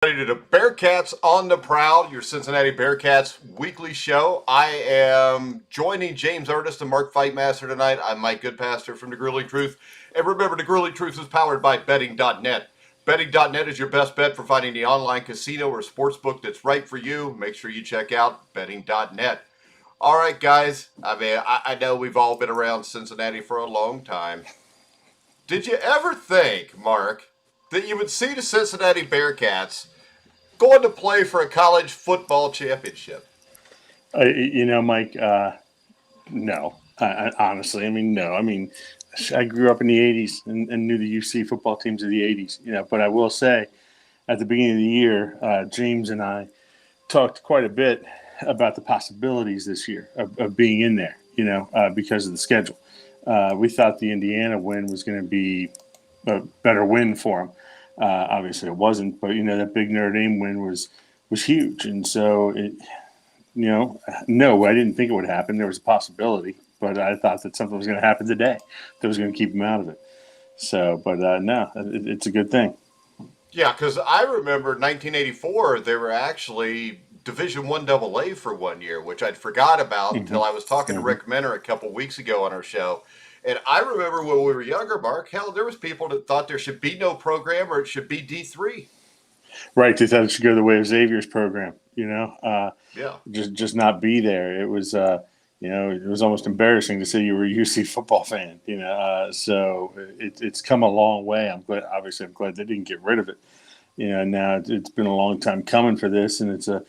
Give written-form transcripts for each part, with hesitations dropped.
To the Bearcats on the Prowl, your Cincinnati Bearcats weekly show. I am joining James Ernest and Mark Fightmaster tonight. I'm Mike Goodpaster from The Grueling Truth. And remember, The Grueling Truth is powered by Betting.net. Betting.net is your best bet for finding the online casino or sportsbook that's right for you. Make sure you check out Betting.net. All right, guys. I know we've all been around Cincinnati for a long time. Did you ever think, Mark, that you would see the Cincinnati Bearcats going to play for a college football championship? Mike, no. Honestly, no. I grew up in the 80s and knew the UC football teams of the 80s, but I will say at the beginning of the year, James and I talked quite a bit about the possibilities this year of being in there, because of the schedule. We thought the Indiana win was going to be a better win for them. Obviously, it wasn't, but that big Notre Dame win was huge, and so no, I didn't think it would happen. There was a possibility, but I thought that something was going to happen today that was going to keep them out of it. So, but no, it's a good thing. Yeah, because I remember 1984, they were actually Division One AA for 1 year, which I'd forgot about until I was talking to Rick Menner a couple weeks ago on our show. And I remember when we were younger, Mark, hell, there was people that thought there should be no program or it should be D3. Right, they thought it should go the way of Xavier's program, Yeah. just not be there. It was, it was almost embarrassing to say you were a UC football fan, so it's come a long way. I'm glad they didn't get rid of it. Now it's been a long time coming for this, and it's a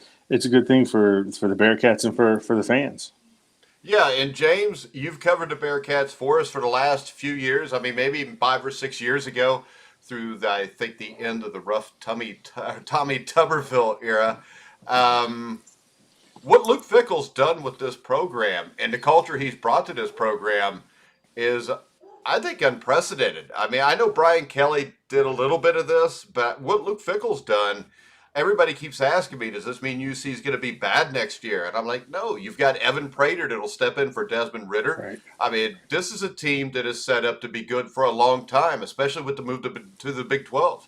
good thing for the Bearcats and for the fans. Yeah, and James, you've covered the Bearcats for us for the last few years. Maybe even 5 or 6 years ago through, I think, the end of the rough Tommy Tuberville era. What Luke Fickell's done with this program and the culture he's brought to this program is, I think, unprecedented. I know Brian Kelly did a little bit of this, but what Luke Fickell's done, everybody keeps asking me, does this mean UC is going to be bad next year? And I'm like, no, you've got Evan Prater that'll step in for Desmond Ritter. Right. This is a team that is set up to be good for a long time, especially with the move to the Big 12.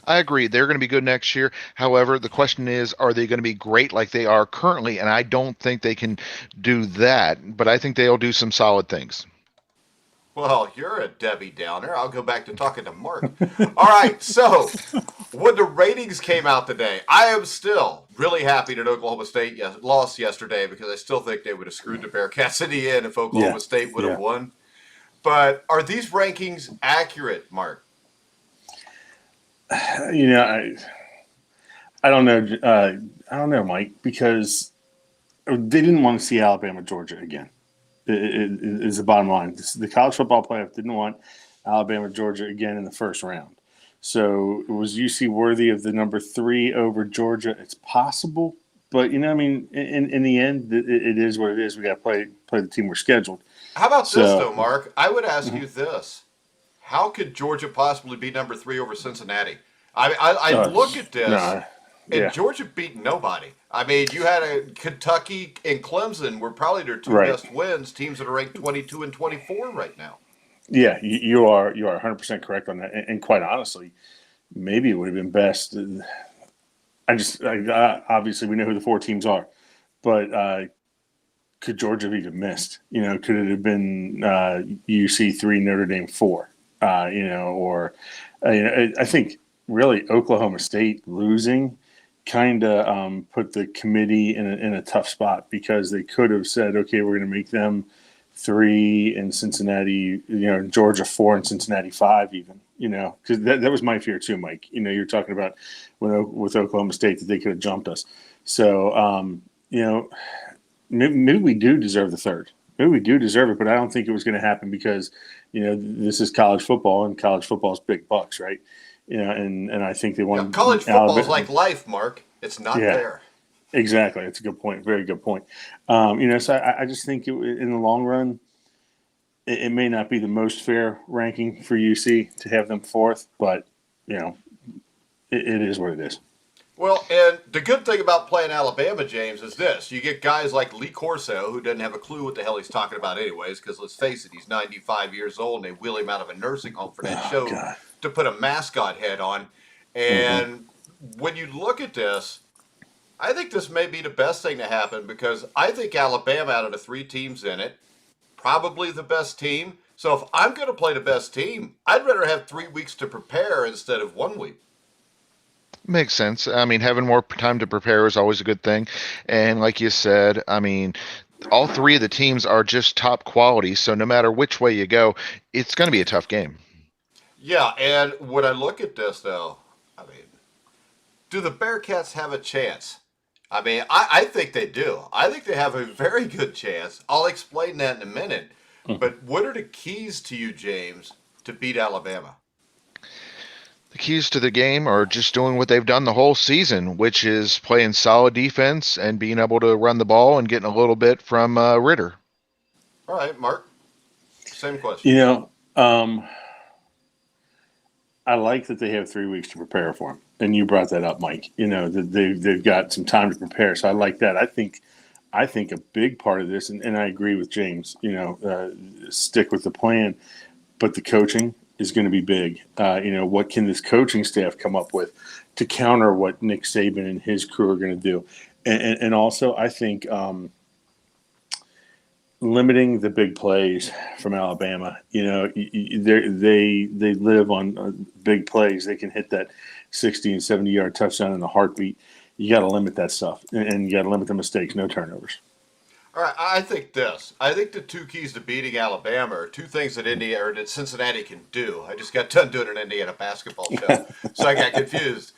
I agree. They're going to be good next year. However, the question is, are they going to be great like they are currently? And I don't think they can do that, but I think they'll do some solid things. Well, you're a Debbie Downer. I'll go back to talking to Mark. All right, so when the ratings came out today, I am still really happy that Oklahoma State lost yesterday because I still think they would have screwed the Bearcats in the end if Oklahoma State would have won. But are these rankings accurate, Mark? I don't know. I don't know, Mike, because they didn't want to see Alabama, Georgia again. It is the bottom line. The college football playoff didn't want Alabama, Georgia again in the first round. So was UC worthy of the number 3 over Georgia? It's possible, but in the end, it is what it is. We got to play the team we're scheduled. How about this though, Mark? I would ask you this: how could Georgia possibly be number 3 over Cincinnati? I look at this. And Georgia beat nobody. You had a Kentucky and Clemson were probably their two best wins, teams that are ranked 22 and 24 right now. Yeah, you are 100% correct on that. And quite honestly, maybe it would have been best. Obviously we know who the 4 teams are, but could Georgia have even missed? Could it have been UC 3, Notre Dame 4? I think really Oklahoma State losing kind of put the committee in a tough spot because they could have said, okay, we're going to make them 3 and Cincinnati, Georgia 4 and Cincinnati 5 even, because that was my fear too, Mike. You're talking about with Oklahoma State that they could have jumped us. So, maybe we do deserve the 3rd. Maybe we do deserve it, but I don't think it was going to happen because, this is college football and college football's big bucks, right? And I think they want college football is like life, Mark. It's not fair. Exactly. It's a good point. Very good point. So I just think in the long run, it may not be the most fair ranking for UC to have them 4th, but it is what it is. Well, and the good thing about playing Alabama, James, is this. You get guys like Lee Corso, who doesn't have a clue what the hell he's talking about anyways, because let's face it, he's 95 years old, and they wheel him out of a nursing home for that show to put a mascot head on. And when you look at this, I think this may be the best thing to happen because I think Alabama, out of the three teams in it, probably the best team. So if I'm going to play the best team, I'd rather have 3 weeks to prepare instead of 1 week. Makes sense. I mean, having more time to prepare is always a good thing. And like you said, I mean, all three of the teams are just top quality. So no matter which way you go, it's going to be a tough game. Yeah, and when I look at this, though, I mean, do the Bearcats have a chance? I mean, I think they do. I think they have a very good chance. I'll explain that in a minute. But what are the keys to you, James, to beat Alabama? The keys to the game are just doing what they've done the whole season, which is playing solid defense and being able to run the ball and getting a little bit from Ritter. All right, Mark, same question. You know, I like that they have 3 weeks to prepare for him, and you brought that up, Mike. You know that they've got some time to prepare, so I like that. I think a big part of this, and I agree with James. You know, stick with the plan, but the coaching is going to be big. You know, what can this coaching staff come up with to counter what Nick Saban and his crew are going to do, and also I think. Limiting the big plays from Alabama. You know, they live on big plays. They can hit that 60 and 70-yard touchdown in a heartbeat. You got to limit that stuff, and you got to limit the mistakes. No turnovers. All right, I think this. I think the two keys to beating Alabama are two things that Indiana or that Cincinnati can do. I just got done doing an Indiana basketball show, so I got confused.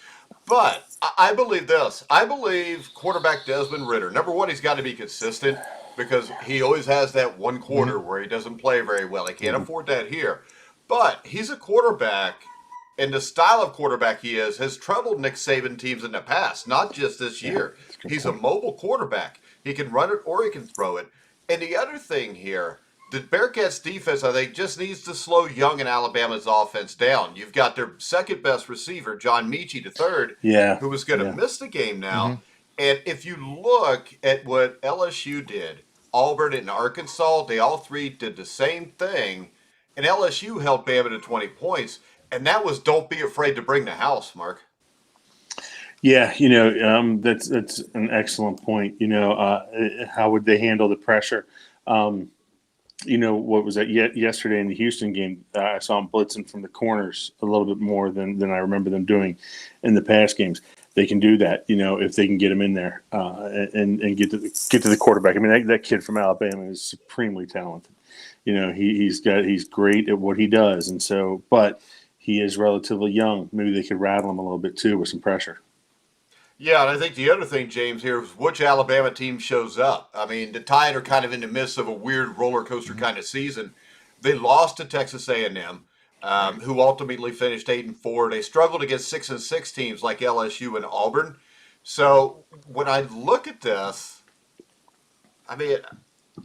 But I believe this. I believe quarterback Desmond Ritter. Number one, he's got to be consistent because he always has that one quarter where he doesn't play very well. He can't afford that here. But he's a quarterback, and the style of quarterback he is has troubled Nick Saban teams in the past, not just this year. He's a mobile quarterback. He can run it or he can throw it. And the other thing here, the Bearcats defense, I think, just needs to slow Young and Alabama's offense down. You've got their second best receiver, John Mechie III, who was going to miss the game now. And if you look at what LSU did, Auburn and Arkansas, they all three did the same thing. And LSU held Bama to 20 points. And that was don't be afraid to bring the house, Mark. Yeah, you know, that's an excellent point. You know, how would they handle the pressure? You know, what was that yesterday in the Houston game? I saw them blitzing from the corners a little bit more than I remember them doing in the past games. They can do that, you know, if they can get him in there and get to the quarterback. I mean, that kid from Alabama is supremely talented. You know, he's great at what he does, and so, but he is relatively young. Maybe they could rattle him a little bit too with some pressure. Yeah, and I think the other thing, James, here is which Alabama team shows up. I mean, the Tide are kind of in the midst of a weird roller coaster kind of season. They lost to Texas A&M, who ultimately finished 8-4. They struggled against 6-6 teams like LSU and Auburn. So when I look at this, I mean,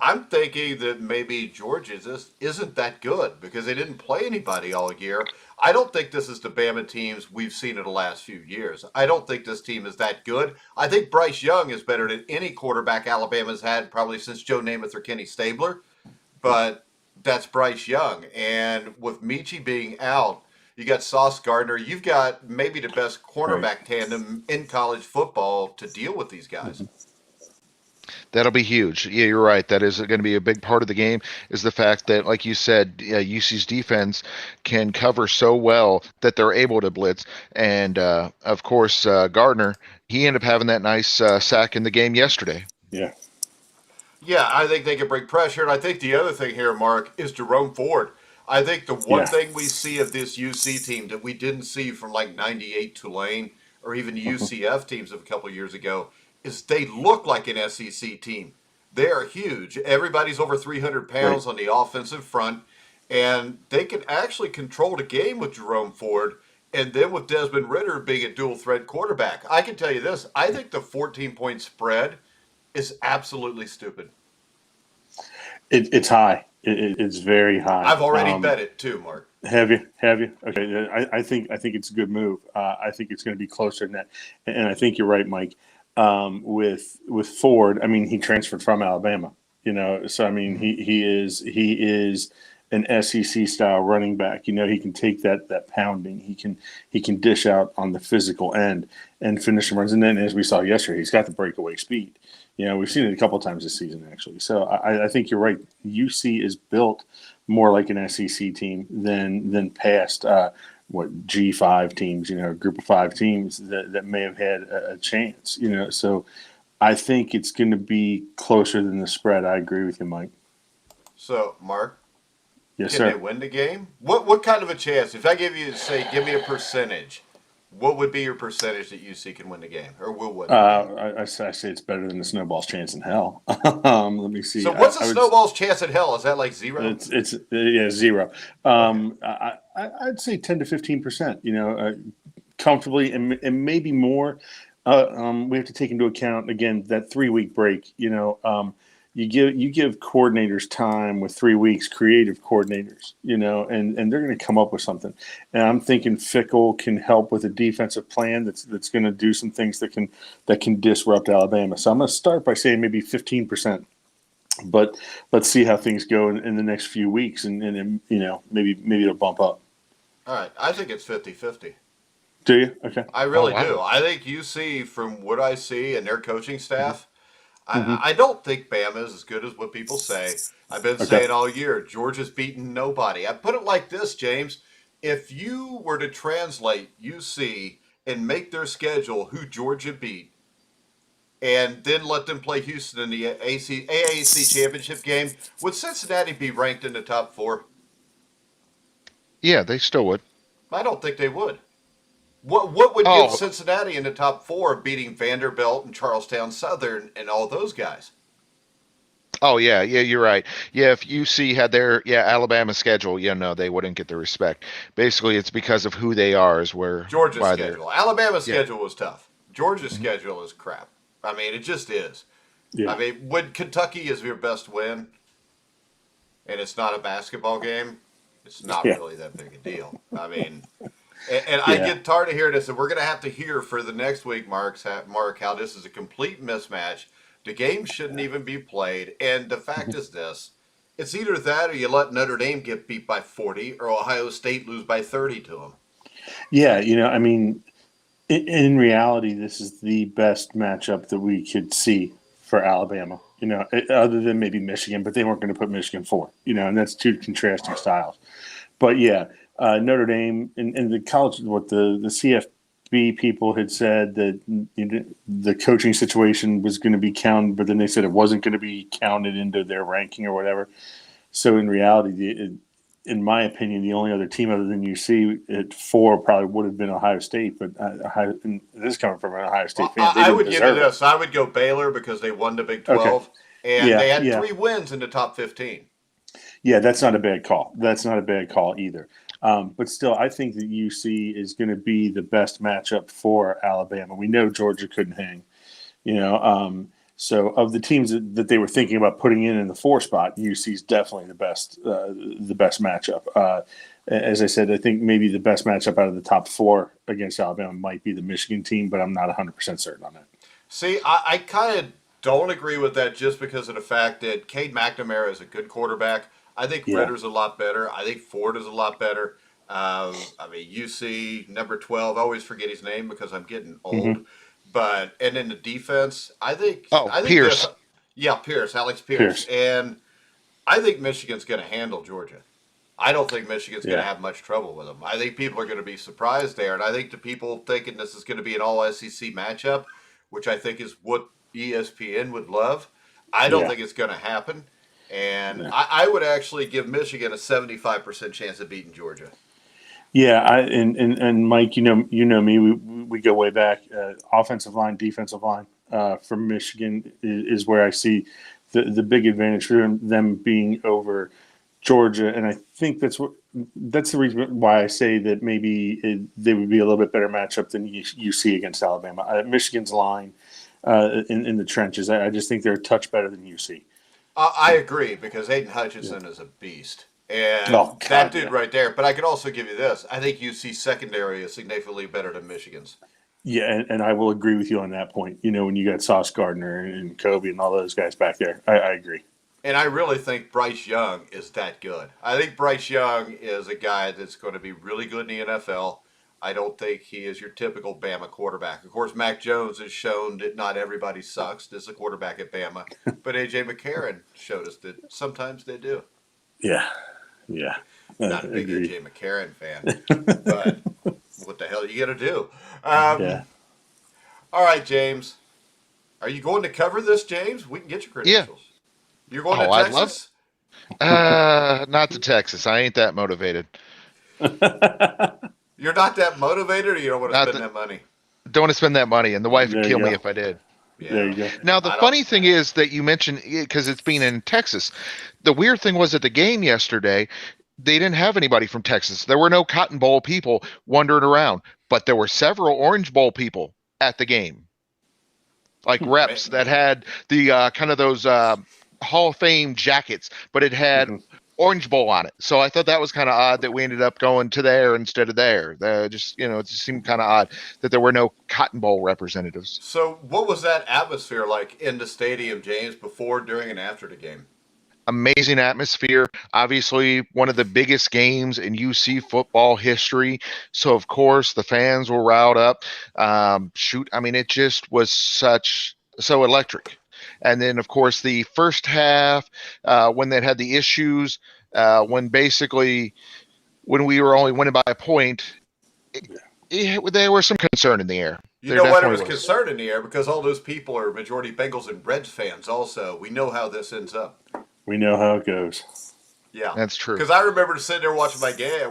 I'm thinking that maybe Georgia just isn't that good because they didn't play anybody all year. I don't think this is the Bama teams we've seen in the last few years. I don't think this team is that good. I think Bryce Young is better than any quarterback Alabama's had probably since Joe Namath or Kenny Stabler. But that's Bryce Young. And with Mechie being out, you got Sauce Gardner. You've got maybe the best cornerback tandem in college football to deal with these guys. That'll be huge. Yeah, you're right. That is going to be a big part of the game is the fact that, like you said, UC's defense can cover so well that they're able to blitz. And, of course, Gardner, he ended up having that nice sack in the game yesterday. Yeah. Yeah, I think they can bring pressure. And I think the other thing here, Mark, is Jerome Ford. I think the one thing we see of this UC team that we didn't see from like 98 Tulane or even the UCF teams of a couple of years ago is they look like an SEC team. They are huge. Everybody's over 300 pounds on the offensive front, and they can actually control the game with Jerome Ford, and then with Desmond Ritter being a dual-threat quarterback. I can tell you this. I think the 14-point spread is absolutely stupid. It's high. It's very high. I've already bet it too, Mark. Have you? Okay. I think it's a good move. I think it's going to be closer than that, and I think you're right, Mike. With Ford, I mean, he transferred from Alabama, you know, so I mean, he is an SEC style running back. He can take that pounding. He can dish out on the physical end and finish some runs. And then, as we saw yesterday, he's got the breakaway speed. We've seen it a couple of times this season, actually. So I think you're right. UC is built more like an SEC team than past G5 teams, a group of 5 teams that may have had a chance, So I think it's going to be closer than the spread. I agree with you, Mike. So, Mark, yes, can sir. they win the game? What kind of a chance? If I give you, give me a percentage, what would be your percentage that UC can win the game or will win the game? I say it's better than the snowball's chance in hell. Let me see. So what's a snowball's chance in hell? Is that like 0? It's 0. Okay. I'd say 10 to 15%. Comfortably, and maybe more. We have to take into account again that 3-week break. You give coordinators time with 3 weeks, creative coordinators, and they're going to come up with something. And I'm thinking Fickle can help with a defensive plan that's going to do some things that can disrupt Alabama. So I'm going to start by saying maybe 15%, but let's see how things go in the next few weeks, and maybe it'll bump up. All right. I think it's 50-50. Do you? Okay. I really do. I think UC, from what I see and their coaching staff, Mm-hmm. I don't think Bama is as good as what people say. I've been saying all year, Georgia's beaten nobody. I put it like this, James. If you were to translate UC and make their schedule who Georgia beat, and then let them play Houston in the AAC championship game, would Cincinnati be ranked in the top 4? Yeah, they still would. I don't think they would. What would give Cincinnati in the top 4 beating Vanderbilt and Charlestown Southern and all those guys? Oh yeah, you're right. Yeah, if UC had their Alabama schedule, no, they wouldn't get the respect. Basically, it's because of who they are is where Georgia's schedule. Alabama's schedule was tough. Georgia's schedule is crap. I mean, it just is. Yeah. I mean, when Kentucky is your best win, and it's not a basketball game, it's not really that big a deal. I mean. And I get tired of hearing this, and we're going to have to hear for the next week, Mark, how this is a complete mismatch. The game shouldn't even be played. And the fact is this. It's either that or you let Notre Dame get beat by 40 or Ohio State lose by 30 to them. Yeah, I mean, in reality, this is the best matchup that we could see for Alabama, other than maybe Michigan, but they weren't going to put Michigan 4, and that's 2 contrasting styles. But, Notre Dame and the college, what the CFB people had said that the coaching situation was going to be counted, but then they said it wasn't going to be counted into their ranking or whatever. So in reality, in my opinion, the only other team other than UC at 4 probably would have been Ohio State. But and this is coming from an Ohio State fan. I would give you this. I would go Baylor because they won the Big 12, and they had 3 wins in the top 15. Yeah, that's not a bad call. That's not a bad call either. But still, I think that UC is going to be the best matchup for Alabama. We know Georgia couldn't hang, so of the teams that they were thinking about putting in the 4 spot, UC is definitely the best matchup. As I said, I think maybe the best matchup out of the top 4 against Alabama might be the Michigan team, but I'm not 100% certain on that. See, I kind of don't agree with that just because of the fact that Cade McNamara is a good quarterback. I think Ritter's a lot better. I think Ford is a lot better. I mean, UC, number 12, I always forget his name because I'm getting old. Mm-hmm. And in the defense, I think Pierce. Pierce, Alex Pierce. And I think Michigan's going to handle Georgia. I don't think Michigan's going to have much trouble with them. I think people are going to be surprised there. And I think the people thinking this is going to be an all-SEC matchup, which I think is what ESPN would love, I don't think it's going to happen. And I would actually give Michigan a 75% chance of beating Georgia. Yeah, and Mike, you know me, we go way back. Offensive line, defensive line for Michigan is where I see the big advantage for them being over Georgia, and I think that's the reason why I say that maybe they would be a little bit better matchup than you see against Alabama. Michigan's line in the trenches, I just think they're a touch better than UC. I agree because Aiden Hutchinson is a beast. And that dude right there. But I could also give you this. I think UC secondary is significantly better than Michigan's. Yeah, and I will agree with you on that point. When you got Sauce Gardner and Kobe and all those guys back there, I agree. And I really think Bryce Young is that good. I think Bryce Young is a guy that's going to be really good in the NFL. I don't think he is your typical Bama quarterback. Of course, Mac Jones has shown that not everybody sucks as a quarterback at Bama, but A.J. McCarron showed us that sometimes they do. Yeah, yeah. Not a big Agreed. A.J. McCarron fan, but what the hell are you going to do? Yeah. All right, James. Are you going to cover this, James? We can get your Yeah. credentials. You're going Oh, to I'd love. Texas? Not to Texas. I ain't that motivated. You're not that motivated, or you don't want to Not spend that. that money? Don't want to spend that money, and the wife would There you kill me go. if I did. There you go. Now, the I don't. funny thing is that you mentioned because it's being in Texas. The weird thing was at the game yesterday, they didn't have anybody from Texas. There were no Cotton Bowl people wandering around, but there were several Orange Bowl people at the game, like reps that had the kind of those Hall of Fame jackets, but it had Mhm. Orange Bowl on it. So I thought that was kind of odd that we ended up going to there instead of there. It just seemed kind of odd that there were no Cotton Bowl representatives. So, what was that atmosphere like in the stadium, James, before, during, and after the game? Amazing atmosphere. Obviously, one of the biggest games in UC football history. So, of course, the fans were riled up. I mean, it just was so electric. And then, of course, the first half, when they had the issues, when basically when we were only winning by a point, there was some concern in the air. You There know what? It definitely was concern in the air because all those people are majority Bengals and Reds fans. Also, we know how this ends up. We know how it goes. Yeah, That's true. Because I remember sitting there watching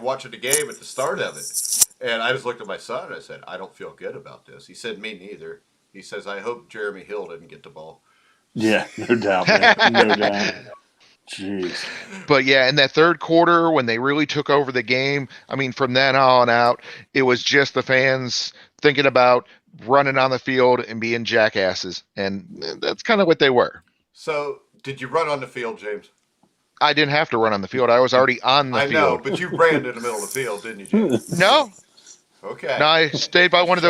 watching the game at the start of it, and I just looked at my son and I said, "I don't feel good about this." He said, "Me neither." He says, "I hope Jeremy Hill didn't get the ball." Yeah, no doubt, man. No doubt. Jeez. But yeah, in that third quarter, when they really took over the game, I mean, from then on out, it was just the fans thinking about running on the field and being jackasses. And that's kind of what they were. So, did you run on the field, James? I didn't have to run on the field. I was already on the I know, field. but you ran in the middle of the field, didn't you, James? No, Okay. no, I stayed by one of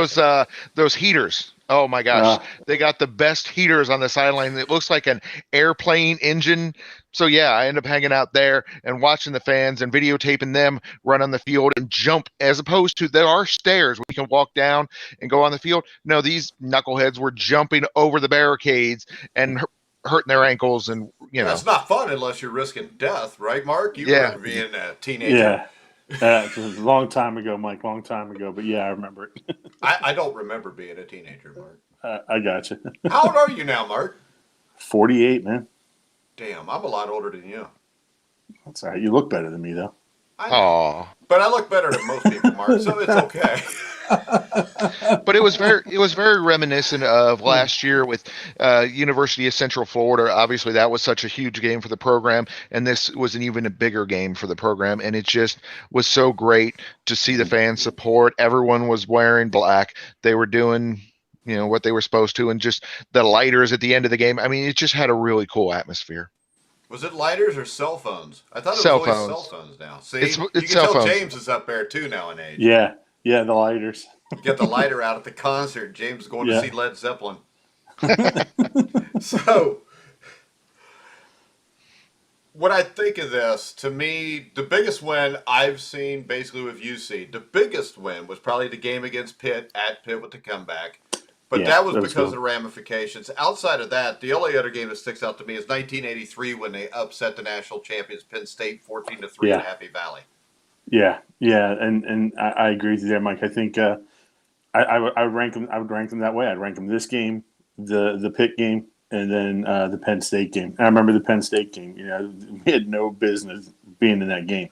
those heaters. Oh my gosh, they got the best heaters on the sideline. It looks like an airplane engine. So yeah, I end up hanging out there and watching the fans and videotaping them run on the field and jump. As opposed to there are stairs we can walk down and go on the field. No, these knuckleheads were jumping over the barricades and hurting their ankles, and That's not fun unless you're risking death, right, Mark? You Yeah. remember being a teenager. Yeah. It was a long time ago, Mike. Long time ago. But yeah, I remember it. I don't remember being a teenager, Mark. I got you. How old are you now, Mark? 48, man. Damn, I'm a lot older than you. That's all right. You look better than me, though. I know. Aw. But I look better than most people, Mark, so it's okay. But it was very reminiscent of last year with University of Central Florida. Obviously, that was such a huge game for the program, and this was an even a bigger game for the program. And it just was so great to see the fan support. Everyone was wearing black. They were doing what they were supposed to, and just the lighters at the end of the game. I mean, it just had a really cool atmosphere. Was it lighters or cell phones? I thought it was Cell always phones. cell phones now. See, It's you can cell tell phones. James is up there too now in age. Yeah. Yeah, the lighters. You get the lighter out at the concert. James is going to Yeah. see Led Zeppelin. So, when I think of this, to me, the biggest win I've seen basically with UC, the biggest win was probably the game against Pitt at Pitt with the comeback. But Yeah, that was that was because cool. of the ramifications. Outside of that, the only other game that sticks out to me is 1983 when they upset the national champions Penn State 14-3 Yeah. at Happy Valley. Yeah, and I agree with you there, Mike. I think I would rank them. I would rank them that way. I'd rank them this game, the Pitt game, and then the Penn State game. I remember the Penn State game. We had no business being in that game,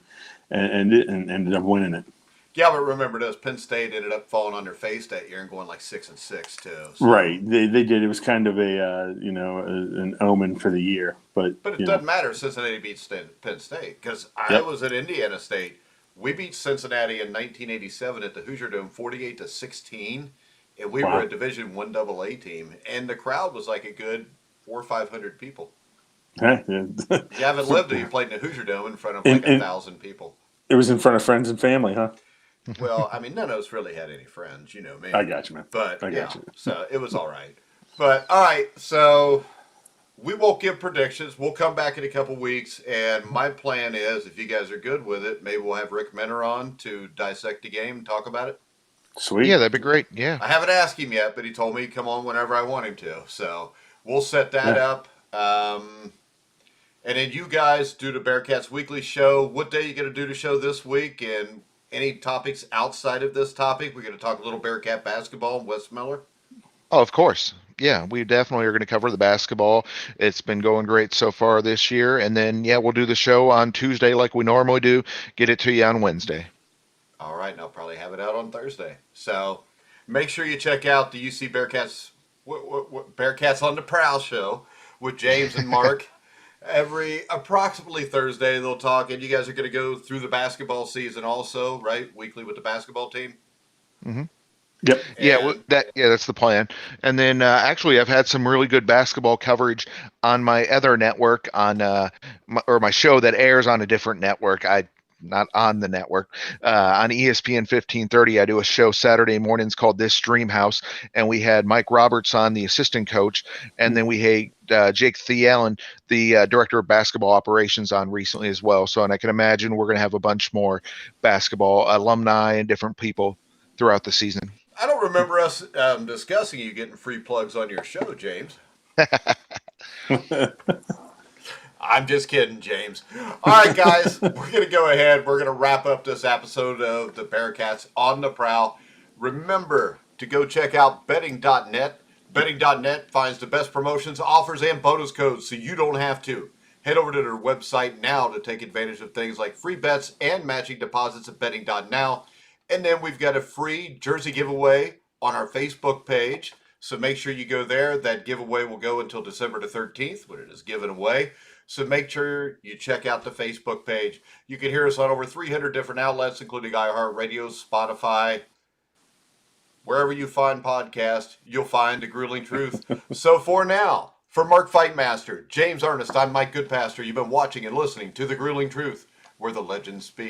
and ended up winning it. Yeah, but remember this: Penn State ended up falling on their face that year and going like 6-6 too. So. Right, they did. It was kind of an omen for the year, but But it doesn't matter. Cincinnati beats Penn State because I Yep. was at Indiana State. We beat Cincinnati in 1987 at the Hoosier Dome, 48-16, and we Wow. were a Division I AA team, and the crowd was like a good 400 or 500 people. Yeah. You haven't lived till you played in the Hoosier Dome in front of And- like 1,000 people. It was in front of friends and family, huh? Well, I mean, none of us really had any friends, you know me. I got you, man. But I yeah, got you. so it was all right. But all right, so we won't give predictions. We'll come back in a couple weeks, and my plan is, if you guys are good with it, maybe we'll have Rick Menor on to dissect the game and talk about it. Sweet. Yeah, that'd be great. Yeah. I haven't asked him yet, but he told me to come on whenever I want him to. So we'll set that up. And then you guys do the Bearcats Weekly show. What day are you going to do the show this week? And any topics outside of this topic? We're going to talk a little Bearcat basketball and Wes Miller. Oh, of course. Yeah, we definitely are going to cover the basketball. It's been going great so far this year. And then, yeah, we'll do the show on Tuesday like we normally do. Get it to you on Wednesday. All right, and I'll probably have it out on Thursday. So make sure you check out the UC Bearcats Bearcats on the Prowl show with James and Mark. Every approximately Thursday they'll talk, and you guys are going to go through the basketball season also, right? Weekly with the basketball team. Mm-hmm. Yep. Yeah, that's the plan. And then actually, I've had some really good basketball coverage on my other network, on my show that airs on a different network. Not on the network, on ESPN 1530. I do a show Saturday mornings called This Dream House, and we had Mike Roberts on, the assistant coach, and then we had Jake Thielen, the director of basketball operations, on recently as well. So, and I can imagine we're going to have a bunch more basketball alumni and different people throughout the season. I don't remember us discussing you getting free plugs on your show, James. I'm just kidding, James. All right, guys, we're going to go ahead. We're going to wrap up this episode of the Bearcats on the Prowl. Remember to go check out betting.net. Betting.net finds the best promotions, offers, and bonus codes so you don't have to. Head over to their website now to take advantage of things like free bets and matching deposits at betting.now. And then we've got a free jersey giveaway on our Facebook page. So make sure you go there. That giveaway will go until December the 13th when it is given away. So make sure you check out the Facebook page. You can hear us on over 300 different outlets, including iHeartRadio, Spotify. Wherever you find podcasts, you'll find The Grueling Truth. So for now, for Mark Fightmaster, James Ernest, I'm Mike Goodpaster. You've been watching and listening to The Grueling Truth, where the legends speak.